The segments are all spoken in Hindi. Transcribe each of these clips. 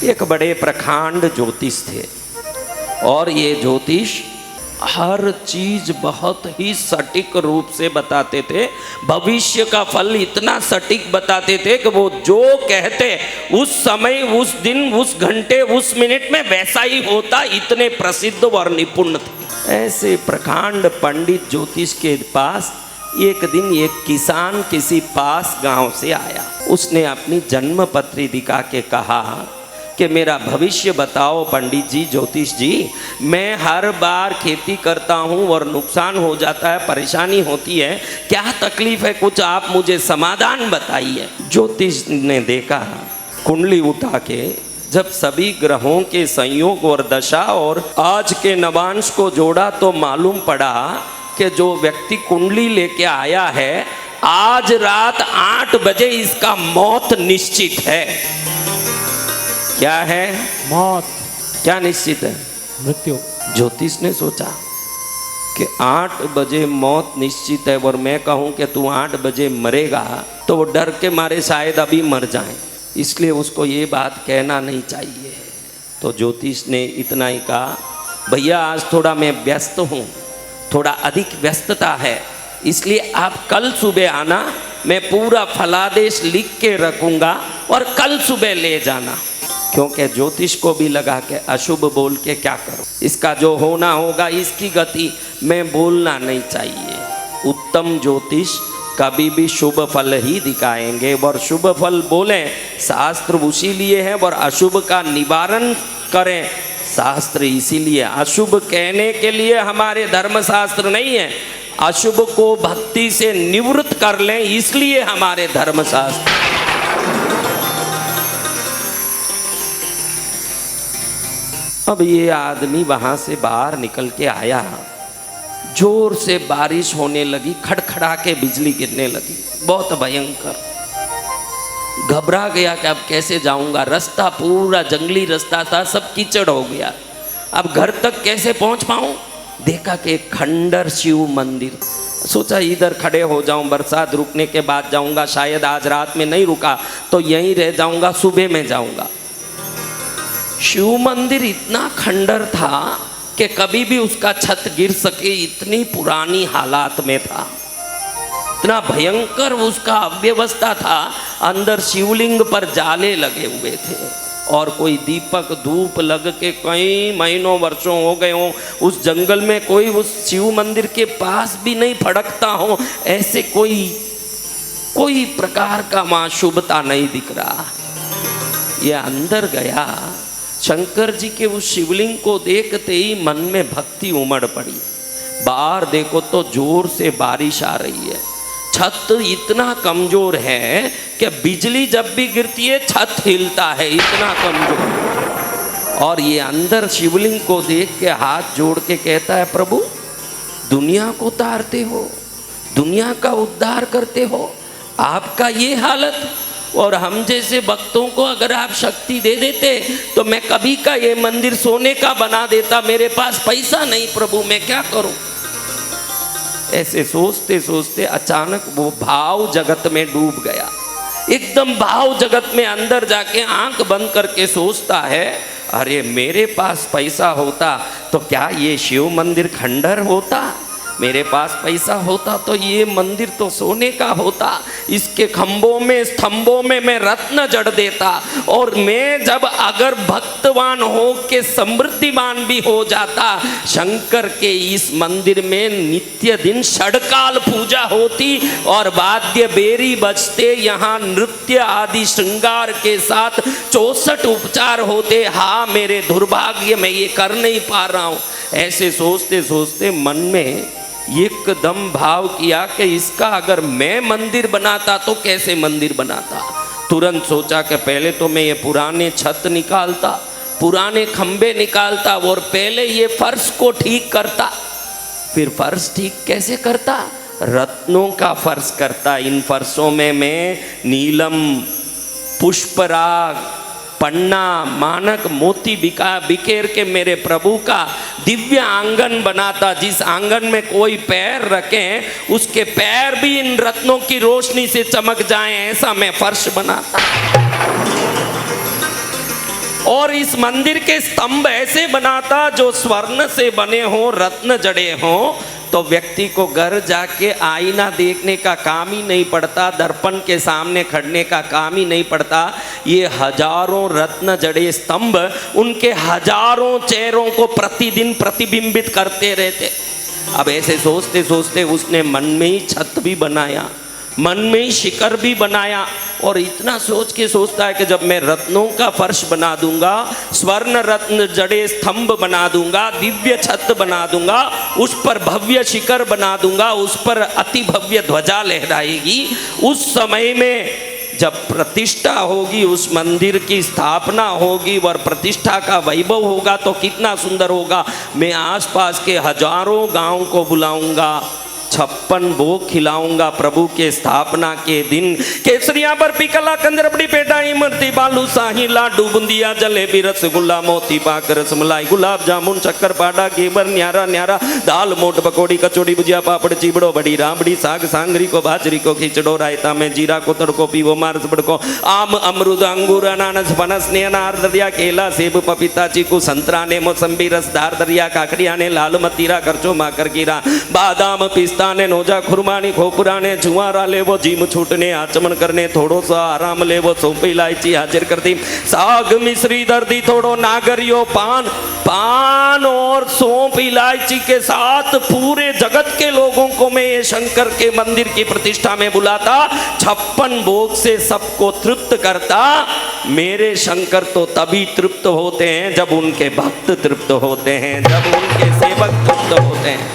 एक बड़े प्रखांड ज्योतिष थे और ये ज्योतिष हर चीज बहुत ही सटीक रूप से बताते थे। भविष्य का फल इतना सटीक बताते थे कि वो जो कहते उस समय, उस दिन, उस घंटे, उस मिनट में वैसा ही होता। इतने प्रसिद्ध और निपुण थे। ऐसे प्रकांड पंडित ज्योतिष के पास एक दिन एक किसान किसी पास गांव से आया। उसने अपनी जन्म पत्री दिखा के कहा कि मेरा भविष्य बताओ पंडित जी, ज्योतिष जी, मैं हर बार खेती करता हूँ और नुकसान हो जाता है, परेशानी होती है, क्या तकलीफ है, कुछ आप मुझे समाधान बताइए। ज्योतिष ने देखा, कुंडली उठा के जब सभी ग्रहों के संयोग और दशा और आज के नवांश को जोड़ा तो मालूम पड़ा कि जो व्यक्ति कुंडली लेके आया है, आज रात 8 बजे इसका मौत निश्चित है। क्या है? मौत। क्या निश्चित है? मृत्यु। ज्योतिष ने सोचा कि 8 बजे मौत निश्चित है और मैं कहूं कि तू 8 बजे मरेगा तो वो डर के मारे शायद अभी मर जाए, इसलिए उसको ये बात कहना नहीं चाहिए। तो ज्योतिष ने इतना ही कहा, भैया आज थोड़ा मैं व्यस्त हूँ, थोड़ा अधिक व्यस्तता है, इसलिए आप कल सुबह आना, मैं पूरा फलादेश लिख के रखूँगा और कल सुबह ले जाना। क्योंकि ज्योतिष को भी लगा कि अशुभ बोल के क्या करूं, इसका जो होना होगा इसकी गति मैं बोलना नहीं चाहिए। उत्तम ज्योतिष कभी भी शुभ फल ही दिखाएंगे और शुभ फल बोलें, शास्त्र उसी लिए है, और अशुभ का निवारण करें, शास्त्र इसीलिए। अशुभ कहने के लिए हमारे धर्मशास्त्र नहीं है, अशुभ को भक्ति से निवृत्त कर लें इसलिए हमारे धर्मशास्त्र। अब ये आदमी वहां से बाहर निकल के आया, जोर से बारिश होने लगी, खड़खड़ा के बिजली गिरने लगी, बहुत भयंकर। घबरा गया कि अब कैसे जाऊंगा, रास्ता पूरा जंगली रास्ता था, सब कीचड़ हो गया, अब घर तक कैसे पहुंच पाऊं। देखा कि खंडर शिव मंदिर, सोचा इधर खड़े हो जाऊं, बरसात रुकने के बाद जाऊंगा, शायद आज रात में नहीं रुका तो यहीं रह जाऊंगा, सुबह में जाऊंगा। शिव मंदिर इतना खंडर था कि कभी भी उसका छत गिर सके, इतनी पुरानी हालात में था, इतना भयंकर उसका अव्यवस्था था। अंदर शिवलिंग पर जाले लगे हुए थे और कोई दीपक धूप लग के कई महीनों वर्षों हो गए हों, उस जंगल में कोई उस शिव मंदिर के पास भी नहीं फड़कता हो, ऐसे कोई प्रकार का वहाँ शुभता नहीं दिख रहा। ये अंदर गया, शंकर जी के उस शिवलिंग को देखते ही मन में भक्ति उमड़ पड़ी। बाहर देखो तो जोर से बारिश आ रही है, छत इतना कमजोर है कि बिजली जब भी गिरती है छत हिलता है, इतना कमजोर। और ये अंदर शिवलिंग को देख के हाथ जोड़ के कहता है, प्रभु दुनिया को तारते हो, दुनिया का उद्धार करते हो, आपका ये हालत, और हम जैसे भक्तों को अगर आप शक्ति दे देते तो मैं कभी का ये मंदिर सोने का बना देता, मेरे पास पैसा नहीं प्रभु, मैं क्या करूं। ऐसे सोचते सोचते अचानक वो भाव जगत में डूब गया, एकदम भाव जगत में अंदर जाके आंख बंद करके सोचता है, अरे मेरे पास पैसा होता तो क्या ये शिव मंदिर खंडर होता, मेरे पास पैसा होता तो ये मंदिर तो सोने का होता, इसके खंभों में स्तंभों में मैं रत्न जड़ देता, और मैं जब अगर भक्तवान हो के समृद्धिमान भी हो जाता, शंकर के इस मंदिर में नित्य दिन षडकाल पूजा होती और वाद्य बेरी बजते, यहाँ नृत्य आदि श्रृंगार के साथ 64 उपचार होते। हाँ मेरे दुर्भाग्य में ये कर नहीं पा रहा हूँ। ऐसे सोचते सोचते मन में एकदम भाव किया कि इसका अगर मैं मंदिर बनाता तो कैसे मंदिर बनाता। तुरंत सोचा कि पहले तो मैं ये पुराने छत निकालता, पुराने खंबे निकालता और पहले ये फर्श को ठीक करता। फिर फर्श ठीक कैसे करता? रत्नों का फर्श करता। इन फर्शों में मैं नीलम, पुष्पराग, पन्ना, मानक, मोती बिखेर के मेरे प्रभु का दिव्य आंगन बनाता। जिस आंगन में कोई पैर रखे उसके पैर भी इन रत्नों की रोशनी से चमक जाएं, ऐसा मैं फर्श बनाता। और इस मंदिर के स्तंभ ऐसे बनाता जो स्वर्ण से बने हों, रत्न जड़े हों, तो व्यक्ति को घर जाके आईना देखने का काम ही नहीं पड़ता, दर्पण के सामने खड़ने का काम ही नहीं पड़ता। ये हजारों रत्न जड़े स्तंभ उनके हजारों चेहरों को प्रतिदिन प्रतिबिंबित करते रहते। अब ऐसे सोचते सोचते उसने मन में ही छत भी बनाया, मन में ही शिखर भी बनाया, और इतना सोच के सोचता है कि जब मैं रत्नों का फर्श बना दूंगा, स्वर्ण रत्न जड़े स्तंभ बना दूंगा, दिव्य छत बना दूंगा, उस पर भव्य शिखर बना दूंगा, उस पर अति भव्य ध्वजा लहराएगी, उस समय में जब प्रतिष्ठा होगी, उस मंदिर की स्थापना होगी और प्रतिष्ठा का वैभव होगा तो कितना सुंदर होगा। मैं आसपास के हजारों गांव को बुलाऊंगा, 56 भोग खिलाऊंगा प्रभु के स्थापना के दिन। केसरिया बर्फी कला कंजरपड़ी पेठा इमरती बालू शाही लाडू बुंदिया जलेबी रसगुल्ला मोती पाक रसमलाई गुलाब जामुन शक्कर पाडा घेवर न्यारा न्यारा दाल मोट पकौड़ी कचौड़ी भुजिया पापड़ चिबड़ो बड़ी राबड़ी साग सांगरी को बाजरी को खिचड़ो रायता में जीरा को तड़को पीवो मारस बड़को आम अमरूद अंगूर अनानस फनस ने अनार दरिया केला सेब पपीता चीकू संतरा ने मौसम्बी रसदार दरिया काकड़िया ने लाल मतीरा करचो माकर कीरा बादाम पिस्ता ने नोजा खुरमानी खोपुरा ने जुआरा ले वो जीम छूटने आचमन करने थोड़ो सा आराम ले वो सौंपी इलायची हाजिर कर दी साग मिश्री दर्दी थोड़ो नागरियो पान पान और सौंप इलायची के साथ पूरे जगत के लोगों को मैं ये शंकर के मंदिर की प्रतिष्ठा में बुलाता, 56 भोग से सबको तृप्त करता। मेरे शंकर तो तभी तृप्त होते हैं जब उनके भक्त तृप्त होते हैं, जब उनके सेवक तृप्त होते हैं।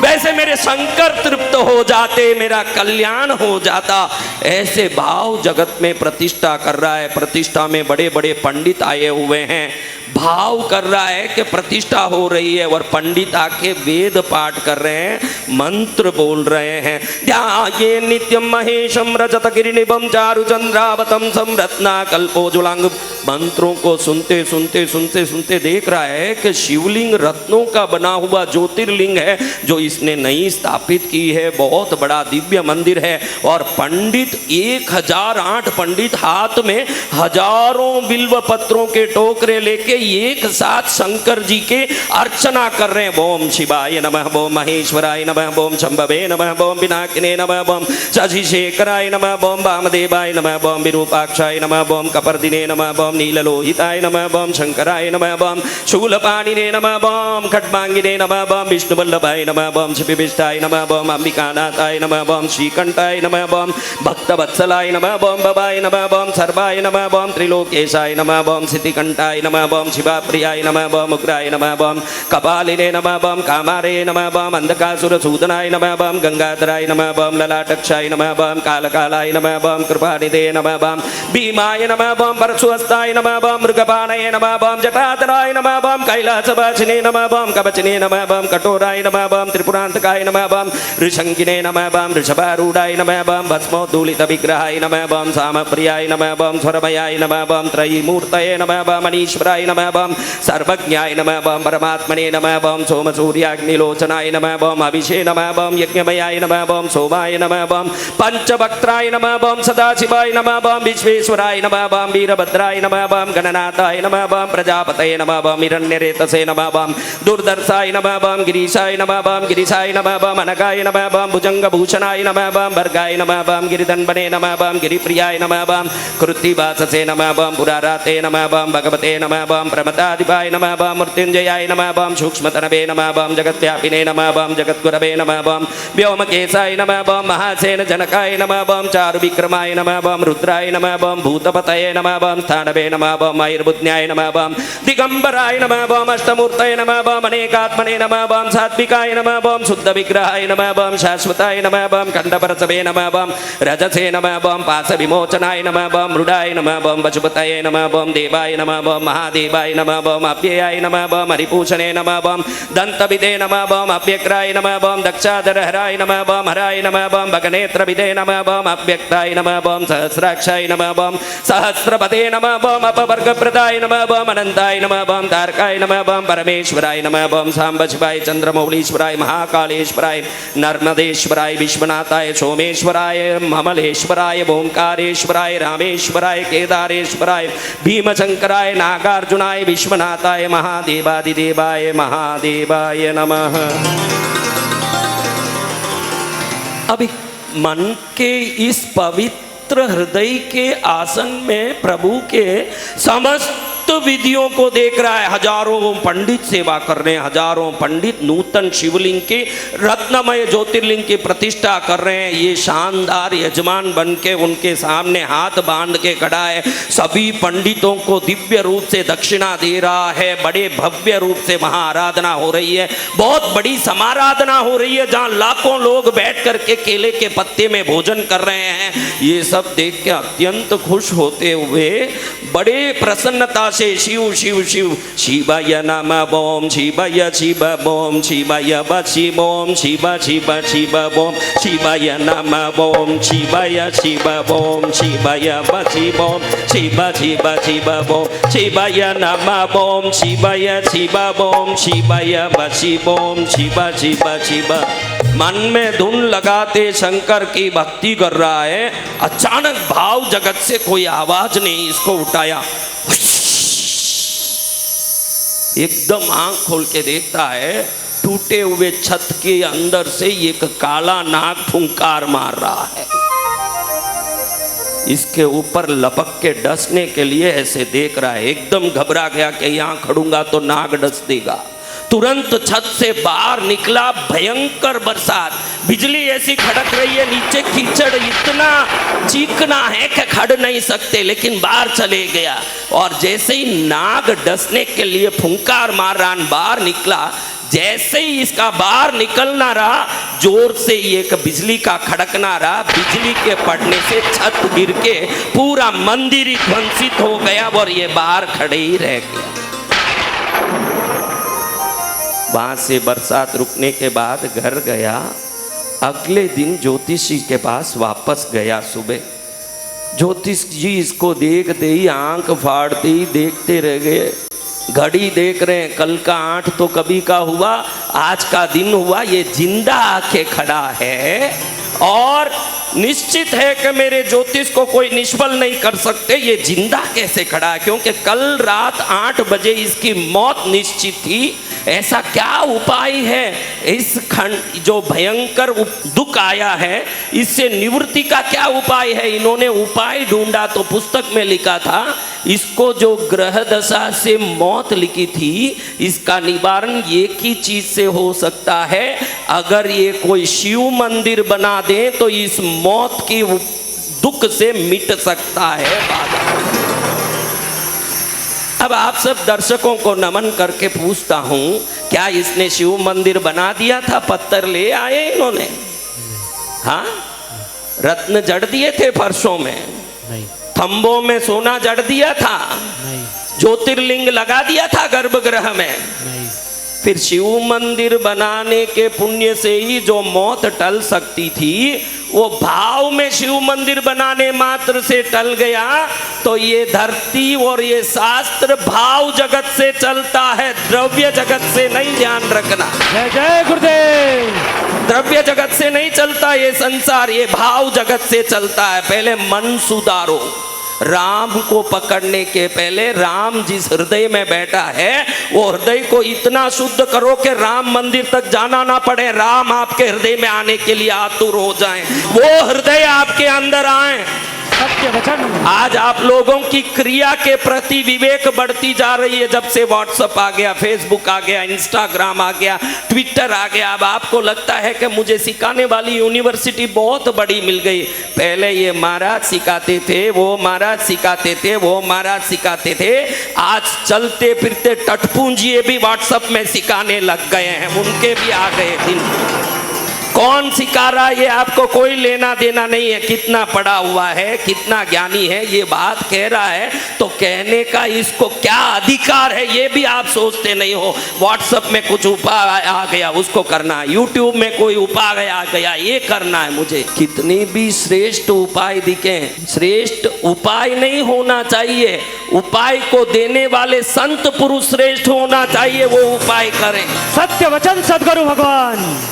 वैसे मेरे शंकर तृप्त हो जाते, मेरा कल्याण हो जाता। ऐसे भाव जगत में प्रतिष्ठा कर रहा है। प्रतिष्ठा में बड़े बड़े पंडित आए हुए हैं, भाव कर रहा है कि प्रतिष्ठा हो रही है, और पंडित आके वेद पाठ कर रहे हैं, मंत्र बोल रहे हैं। ध्याये नित्यम महेशम रजत गिरिनिभम चारु चंद्रावतम संरत्ना कल्पोज्वलांग। मंत्रों को सुनते सुनते सुनते सुनते देख रहा है कि शिवलिंग रत्नों का बना हुआ ज्योतिर्लिंग है जो इसने नई स्थापित की है। बहुत बड़ा दिव्य मंदिर है, और पंडित 1008 पंडित हाथ में हजारों बिल्व पत्रों के टोकरे लेके एक साथ शंकर जी के अर्चना कर रहे हैं। ओम शिवाय नमः, ओम महेश्वराय नमः, ओम शंभवे नमः, ओम पिनाकिने नमः, ओम शशिशेखराय नमः, ओम वामदेवाय नमः, ओम विरूपाक्षाय नमः, ओम कपर्दिने नमः, ओम नीललोहिताय नमः, ओम शंकराय नमः, ओम शूलपाणिने नमः, ओम खड्मांगिने नमः, ओम विष्णुवल्लभाय नमः, ओम शिवविष्टाय नमः, ओम अंबिकानाथाय नमः, ओम श्रीकंठाय नमः, ओम भक्तवत्सलाय नमः, ओम भवाय नमः, ओम सर्वाय नमः, ओम त्रिलोकेशाय नमः, ओम सिद्धिकंठाय नमः, ओम शिवाप्रियाय नमः, ओम उग्राय नमः, ओम कपालिने नमः, ओम कामारे नमः, ओम अंधकासुरसूदनाय नमः, ओम गंगाधराय नमः, ओम ललाटक्षाय नमः, ओम कालकालाय नमः, ओम कृपानिधे नमः, ओम भीमाय नमः, ओम परशुहस्ताय नमः, ओम मृगपाणये नमः, ओम जटाधराय नमः, ओम कैलासवासिने नमः, ओम कवचने नमः, ओम कठोराय नमः, ओम त्रिपुरान्तकाय नमः, ओम ऋषंगिने नमः, ओम ऋषभारूढाय नमः, ओम भस्मोद्धूलितविग्रहाय नमः, ओम सामप्रियाय नमः, ओम स्वरमयाय नमः, ओम त्रयीमूर्तये नमः, ओम मनीश्वराय नमः, ओम सर्वज्ञाय नमः, ओम परमात्मने नमः, ओम सोमसूर्याग्निलोचनाय नमः, ओम अभिषे नमः, ओम यज्ञमयाय नमः, ओम सोमाय नमः, ओम पंचवक्त्राय नमः, ओम सदाशिवाय नमः, ओम विश्वेश्वराय नमः, ओम वीरभद्राय नमः, ओम गणनाथाय नमः, ओम प्रजापतये नमः, ओम हिरण्यरेतसे नमः, ओम दुर्दर्शाय नमः, ओम गिरीशाय नमः, ओम गिरीशाय नमः, ओम अनगाय नमः, ओम भुजंगभूषणाय नमः, ओम भर्गाय नमः, ओम गिरिधन्वने नमः, ओम गिरिप्रियाय नमः, ओम कृत्तिवाससे नमः, ओम पुराराते नमः, ओम भगवते नमः, ओम प्रमदाधिपाय नमः, ओम मृत्युंजयाय नमः, ओम सूक्ष्मतनवे नमः, ओम जगत्व्यापिने नमः, ओम जगद्गुरवे नमः, ओम व्योमकेशाय नमः, ओम महासेन जनकाय नमः, ओम चारुविक्रमाय नमः, ओम रुद्राय नमः, ओम भूतपतये नमः, ओम स्थानवे नमः, ओम आयुर्बुद्ध्याय नमः, ओम दिगंबराय नमः, ओम अष्टमूर्तये नमः, ओम अनेकात्मने नमः, ओम सात्विकाय नमः, ओम शुद्ध विग्रहाय नमः, ओम शाश्वताय नमः, ओम खंडपरसवे नमः, ओम रजसे नमः, ओम पाश विमोचनाय नमः, ओम मृडाय नमः, ओम वशुपतये नमः, ओम देवाय नमः, ओम महादेव देवाय नमः बम अव्ययाय नमः बम हरिभूषणे नमः बम दंतविदे नमः बम अव्यक्राय नमः बम दक्षाधरहराय नमः बम हराय नमः बम भगनेत्रविदे नमः बम अव्यक्ताय नमः बम सहस्राक्षाय नमः बम सहस्रपदे नमः बम अपवर्गप्रदाय नमः बम अनंताय नमः बम तारकाय नमः बम परमेश्वराय नमः बम सांब शिवाय चंद्रमौलीश्वराय महाकालेश्वराय नर्मदेश्वराय विश्वनाथाय सोमेश्वराय ममलेश्वराय ओंकारेश्वराय रामेश्वराय केदारेश्वराय भीमशंकराय नागार्जुनाय विश्वनाथाय महादेवादिदेवाय महादेवाय नमः। अभी मन के इस पवित्र हृदय के आसन में प्रभु के समस्त विधियों को देख रहा है। हजारों पंडित सेवा कर रहे हैं, हजारों पंडित नूतन शिवलिंग के रत्नमय ज्योतिर्लिंग की प्रतिष्ठा कर रहे हैं। ये शानदार यजमान बन के उनके सामने हाथ बांध के खड़ा है, सभी पंडितों को दिव्य रूप से दक्षिणा दे रहा है। बड़े भव्य रूप से वहां आराधना हो रही है, बहुत बड़ी समाराधना हो रही है जहां लाखों लोग बैठ करके केले के पत्ते में भोजन कर रहे हैं। ये सब देख के अत्यंत खुश होते हुए बड़े प्रसन्नता से शिव शिव शिव शिवाय नमः ओम शिवाय शिव ओम शिवाय शिव ओम शिव शिव शिव ओम शिवाय नमः ओम शिवाय शिव ओम शिवाय शिव ओम शिव शिव शिव ओम शिवाय नमः ओम शिवाय शिव ओम शिवाय शिव ओम शिव शिव शिव। मन में धुन लगाते शंकर की भक्ति कर रहा है। अचानक भाव जगत से कोई आवाज नहीं इसको उठाया। एकदम आंख खोल के देखता है, टूटे हुए छत के अंदर से एक काला नाग फुंकार मार रहा है। इसके ऊपर लपक के डसने के लिए ऐसे देख रहा है। एकदम घबरा गया कि यहां खड़ूंगा तो नाग डस देगा। तुरंत छत से बाहर निकला। भयंकर बरसात, बिजली ऐसी खड़क रही है, नीचे कीचड़ इतना चीखना है कि खड़ नहीं सकते, लेकिन बाहर चले गया। और जैसे ही नाग डसने के लिए फुंकार मार रहा, बाहर निकला। जैसे ही इसका बाहर निकलना रहा, जोर से एक बिजली का खड़कना रहा। बिजली के पड़ने से छत गिर के पूरा मंदिर ही ध्वंसित हो गया और ये बाहर खड़े ही रह गया। वहां से बरसात रुकने के बाद घर गया। अगले दिन ज्योतिषी के पास वापस गया। सुबह ज्योतिष जी इसको देखते ही आंख फाड़ते ही देखते रह गए। घड़ी देख रहे हैं, कल का 8 तो कभी का हुआ, आज का दिन हुआ। ये जिंदा आके खड़ा है और निश्चित है कि मेरे ज्योतिष को कोई निष्फल नहीं कर सकते। ये जिंदा कैसे खड़ा है? क्योंकि कल रात 8 बजे इसकी मौत निश्चित थी। ऐसा क्या उपाय है? इस खंड जो भयंकर दुख आया है, इससे निवृत्ति का क्या उपाय है? इन्होंने उपाय ढूंढा तो पुस्तक में लिखा था, इसको जो ग्रह दशा से मौत लिखी थी, इसका निवारण एक ही चीज से हो सकता है। अगर ये कोई शिव मंदिर बना दे तो इस मौत की दुख से मिट सकता है बाधा। अब आप सब दर्शकों को नमन करके पूछता हूं, क्या इसने शिव मंदिर बना दिया था? पत्थर ले आए इन्होंने? हाँ, रत्न जड़ दिए थे फर्शों में? नहीं। खंभों में सोना जड़ दिया था? नहीं। ज्योतिर्लिंग लगा दिया था गर्भगृह में? नहीं। फिर शिव मंदिर बनाने के पुण्य से ही जो मौत टल सकती थी, वो भाव में शिव मंदिर बनाने मात्र से टल गया। तो ये धरती और ये शास्त्र भाव जगत से चलता है, द्रव्य जगत से नहीं। ध्यान रखना। जय जय गुरुदेव। द्रव्य जगत से नहीं चलता ये संसार, ये भाव जगत से चलता है। पहले मन सुधारो। राम को पकड़ने के पहले राम जिस हृदय में बैठा है, वो हृदय को इतना शुद्ध करो कि राम मंदिर तक जाना ना पड़े। राम आपके हृदय में आने के लिए आतुर हो जाएं, वो हृदय आपके अंदर आए। सत्य वचन। आज आप लोगों की क्रिया के प्रति विवेक बढ़ती जा रही है। जब से व्हाट्सएप आ गया, फेसबुक आ गया, इंस्टाग्राम आ गया, ट्विटर आ गया, अब आपको लगता है कि मुझे सिखाने वाली यूनिवर्सिटी बहुत बड़ी मिल गई। पहले ये महाराज सिखाते थे, वो महाराज सिखाते थे, वो महाराज सिखाते थे। आज चलते फिरते टटपूंजिए भी व्हाट्सएप में सिखाने लग गए हैं, उनके भी आ गए दिन। कौन सिखा रहा है ये आपको कोई लेना देना नहीं है, कितना पढ़ा हुआ है, कितना ज्ञानी है, ये बात कह रहा है तो कहने का इसको क्या अधिकार है ये भी आप सोचते नहीं हो। व्हाट्सएप में कुछ उपाय आ गया उसको करना है, यूट्यूब में कोई उपाय आ गया ये करना है मुझे। कितनी भी श्रेष्ठ उपाय दिखे, श्रेष्ठ उपाय नहीं होना चाहिए, उपाय को देने वाले संत पुरुष श्रेष्ठ होना चाहिए, वो उपाय करें। सत्य वचन सदगुरु भगवान।